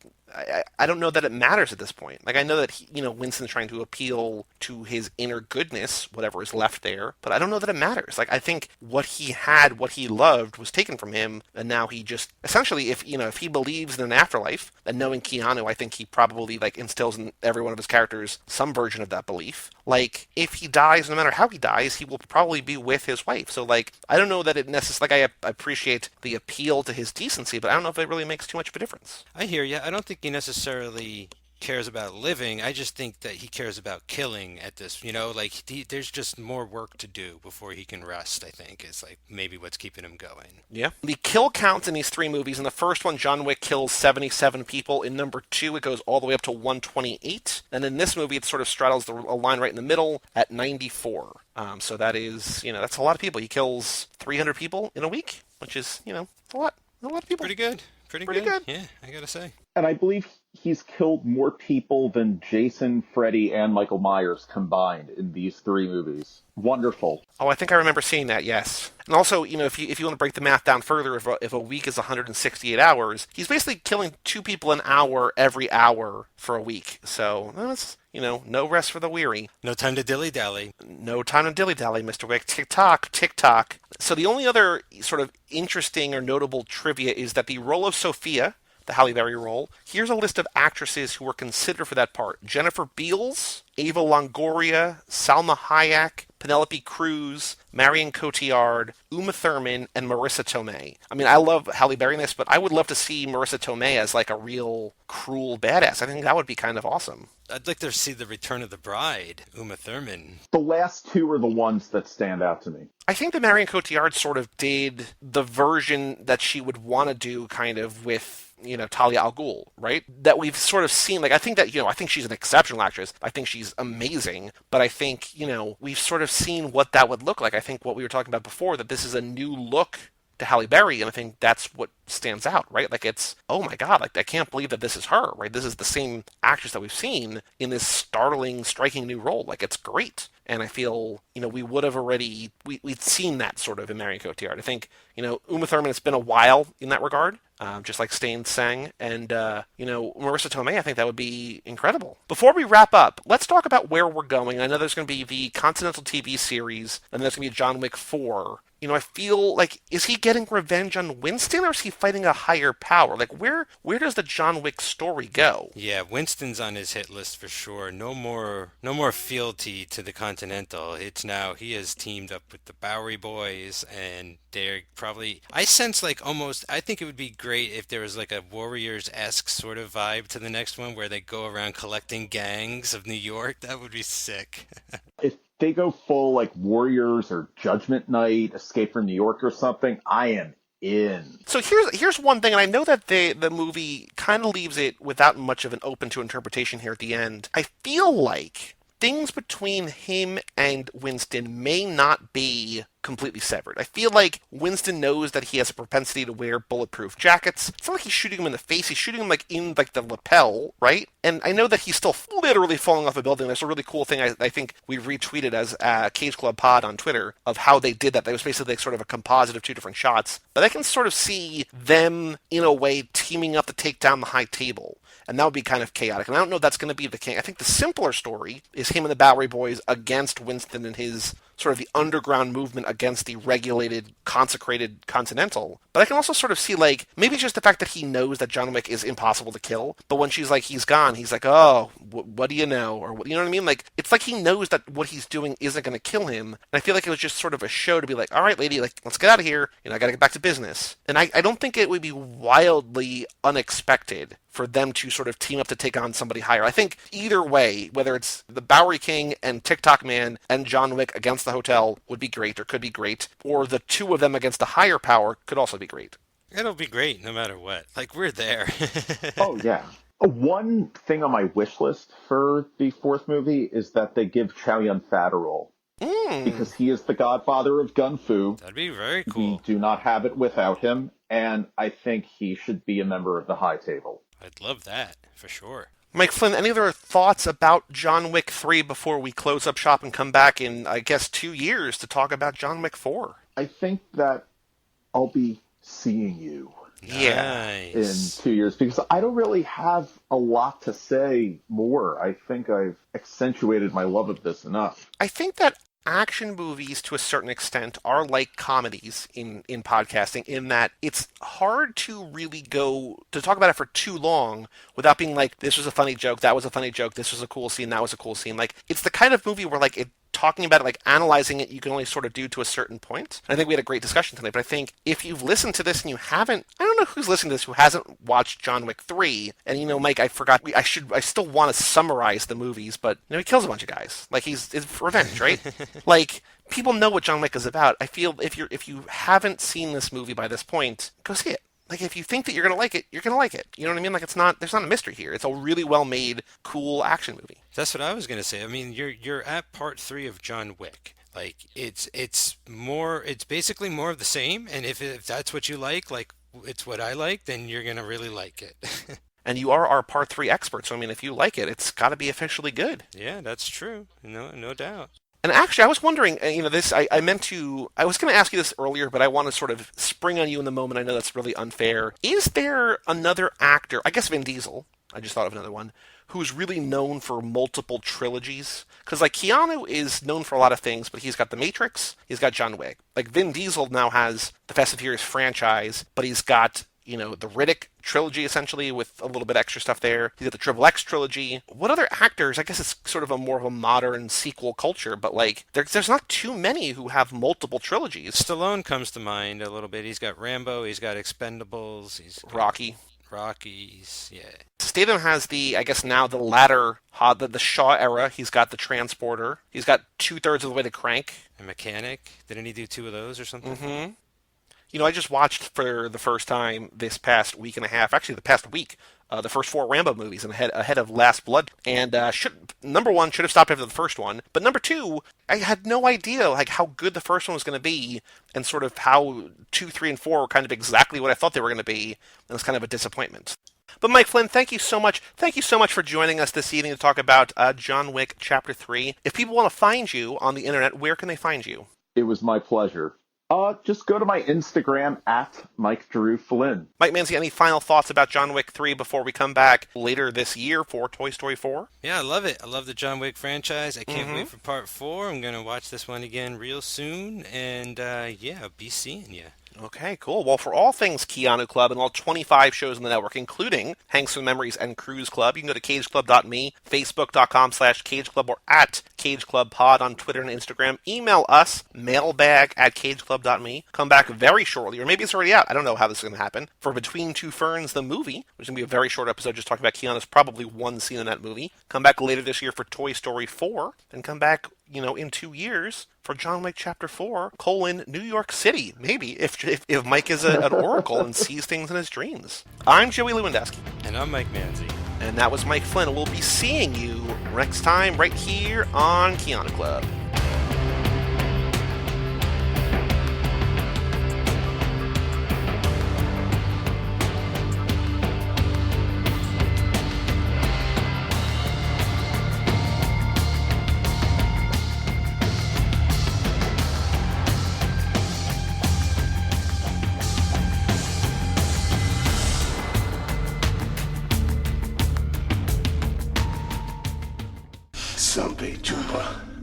I don't know that it matters at this point. Like, I know that Winston's trying to appeal to his inner goodness, whatever is left there, but I don't know that it matters. Like, I think what he had, what he loved, was taken from him, and now he just essentially, if he believes in an afterlife, and knowing Keanu, I think he probably like instills in every one of his characters some version of that belief. Like, if he dies, no matter how he dies, he will probably be with his wife. So, like, I don't know that it necessarily. Like, I appreciate the appeal to his decency, but I don't know if it really makes too much of a difference. I hear you. I don't think he necessarily cares about living. I just think that he cares about killing at this, there's just more work to do before he can rest, I think, is like maybe what's keeping him going. Yeah. The kill count in these three movies, in the first one, John Wick kills 77 people. In number 2, it goes all the way up to 128. And in this movie, it sort of straddles a line right in the middle at 94. So that is, that's a lot of people. He kills 300 people in a week, which is, a lot. A lot of people. Pretty good. Pretty good. Yeah, I gotta say. And I believe he's killed more people than Jason, Freddy, and Michael Myers combined in these three movies. Wonderful. Oh, I think I remember seeing that, yes. And also, if you want to break the math down further, if a week is 168 hours, he's basically killing 2 people an hour every hour for a week. So, that's, no rest for the weary. No time to dilly-dally. No time to dilly-dally, Mr. Wick. Tick-tock, tick-tock. So the only other sort of interesting or notable trivia is that the role of Sophia, the Halle Berry role, here's a list of actresses who were considered for that part. Jennifer Beals, Ava Longoria, Salma Hayek, Penelope Cruz, Marion Cotillard, Uma Thurman, and Marissa Tomei. I mean, I love Halle Berry in this, but I would love to see Marissa Tomei as like a real cruel badass. I think that would be kind of awesome. I'd like to see the return of the bride, Uma Thurman. The last two are the ones that stand out to me. I think that Marion Cotillard sort of did the version that she would want to do kind of with, Talia al Ghul, right? That we've sort of seen, like, I think that, I think she's an exceptional actress. I think she's amazing, but I think, we've sort of seen what that would look like. I think what we were talking about before, that this is a new look to Halle Berry, and I think that's what stands out, right? Like it's, oh my god, like I can't believe that this is her, right? This is the same actress that we've seen in this startling, striking new role. Like it's great. And I feel, we would have already, we'd seen that sort of in Marion Cotillard. I think, Uma Thurman, it's been a while in that regard, just like Stain sang. And, Marissa Tomei, I think that would be incredible. Before we wrap up, let's talk about where we're going. I know there's going to be the Continental TV series, and there's going to be John Wick 4. I feel like, is he getting revenge on Winston, or is he fighting a higher power? Like, where does the John Wick story go? Yeah, Winston's on his hit list for sure. No more fealty to the Continental. It's now he has teamed up with the Bowery Boys, and they're probably. I sense like almost. I think it would be great if there was like a Warriors-esque sort of vibe to the next one, where they go around collecting gangs of New York. That would be sick. If they go full like Warriors or Judgment Night, Escape from New York or something, I am in. So here's one thing, and I know that the movie kind of leaves it without much of an open to interpretation here at the end. I feel like things between him and Winston may not be completely severed. I feel like Winston knows that he has a propensity to wear bulletproof jackets. It's not like he's shooting him in the face. He's shooting him like in like the lapel, right? And I know that he's still literally falling off a building. There's a really cool thing I think we retweeted as Cage Club Pod on Twitter of how they did that. That was basically like sort of a composite of two different shots. But I can sort of see them, in a way, teaming up to take down the high table. And that would be kind of chaotic. And I don't know if that's going to be the case. I think the simpler story is him and the Bowery Boys against Winston and his sort of the underground movement against the regulated, consecrated Continental. But I can also sort of see, like, maybe it's just the fact that he knows that John Wick is impossible to kill. But when she's like, he's gone, he's like, oh, what do you know? Or, you know what I mean? Like, it's like he knows that what he's doing isn't going to kill him. And I feel like it was just sort of a show to be like, all right, lady, like, let's get out of here. I got to get back to business. And I don't think it would be wildly unexpected for them to sort of team up to take on somebody higher. I think either way, whether it's the Bowery King and Tick Tock Man and John Wick against the hotel would be great, or could be great, or the two of them against a higher power could also be great. It'll be great no matter what. Like, we're there. Oh, yeah. One thing on my wish list for the fourth movie is that they give Chow Yun-fat a role. Because he is the godfather of Gun Fu. That'd be very cool. We do not have it without him, and I think he should be a member of the High Table. I'd love that, for sure. Mike Flynn, any other thoughts about John Wick 3 before we close up shop and come back in, I guess, 2 years to talk about John Wick 4? I think that I'll be seeing you in Nice. 2 years, because I don't really have a lot to say more. I think I've accentuated my love of this enough. I think that action movies, to a certain extent, are like comedies in podcasting, in that it's hard to really go to talk about it for too long without being like, this was a funny joke, that was a funny joke, this was a cool scene, that was a cool scene. Like, it's the kind of movie where, like, talking about it, like analyzing it, you can only sort of do to a certain point. And I think we had a great discussion tonight, but I think if you've listened to this and you haven't, I don't know who's listening to this who hasn't watched John Wick 3. And Mike, I forgot, I still want to summarize the movies, but he kills a bunch of guys. Like, it's revenge, right? Like, people know what John Wick is about. I feel if you haven't seen this movie by this point, go see it. Like, if you think that you're going to like it, you're going to like it. You know what I mean? Like, there's not a mystery here. It's a really well-made, cool action movie. That's what I was gonna say. I mean, you're at part 3 of John Wick. Like, it's basically more of the same. And if that's what you like it's what I like, then you're gonna really like it. And you are our part 3 expert, so I mean, if you like it, it's got to be officially good. Yeah, that's true. No doubt. And actually, I was wondering, this, I was going to ask you this earlier, but I want to sort of spring on you in the moment. I know that's really unfair. Is there another actor, I guess Vin Diesel, I just thought of another one, who's really known for multiple trilogies? Because, like, Keanu is known for a lot of things, but he's got The Matrix, he's got John Wick. Like, Vin Diesel now has the Fast and Furious franchise, but he's got the Riddick trilogy, essentially, with a little bit extra stuff there. He's got the Triple X trilogy. What other actors? I guess it's sort of more of a modern sequel culture, but, like, there's not too many who have multiple trilogies. Stallone comes to mind a little bit. He's got Rambo, he's got Expendables, he's got Rocky. Rockies, yeah. Statham has the latter, the Shaw era. He's got the Transporter. He's got 2/3 of the way to Crank. A Mechanic. Didn't he do 2 of those or something? Mm-hmm. I just watched for the first time this past week and a half, actually the past week, the first four Rambo movies and ahead of Last Blood. And number one, should have stopped after the first one. But number two, I had no idea like how good the first one was going to be, and sort of how 2, 3, and 4 were kind of exactly what I thought they were going to be. And it's kind of a disappointment. But Mike Flynn, thank you so much. Thank you so much for joining us this evening to talk about John Wick Chapter 3. If people want to find you on the internet, where can they find you? It was my pleasure. Just go to my Instagram at Mike Drew Flynn. Mike Manzi, any final thoughts about John Wick 3 before we come back later this year for Toy Story 4? Yeah, I love it. I love the John Wick franchise. I can't wait for part 4. I'm going to watch this one again real soon. And yeah, I'll be seeing you. Okay, cool. Well, for all things Keanu Club and all 25 shows on the network, including Hanks and Memories and Cruise Club, you can go to cageclub.me, facebook.com/cageclub, or at cageclubpod on Twitter and Instagram. Email us, mailbag@cageclub.me. Come back very shortly, or maybe it's already out. I don't know how this is going to happen. For Between Two Ferns, the movie, which is going to be a very short episode just talking about Keanu's probably one scene in that movie. Come back later this year for Toy Story 4, and come back, in 2 years for John Wick Chapter 4, New York City. Maybe, if Mike is an oracle and sees things in his dreams. I'm Joey Lewandowski. And I'm Mike Manzi. And that was Mike Flynn. We'll be seeing you next time right here on Keanu Club. Sampai jumpa.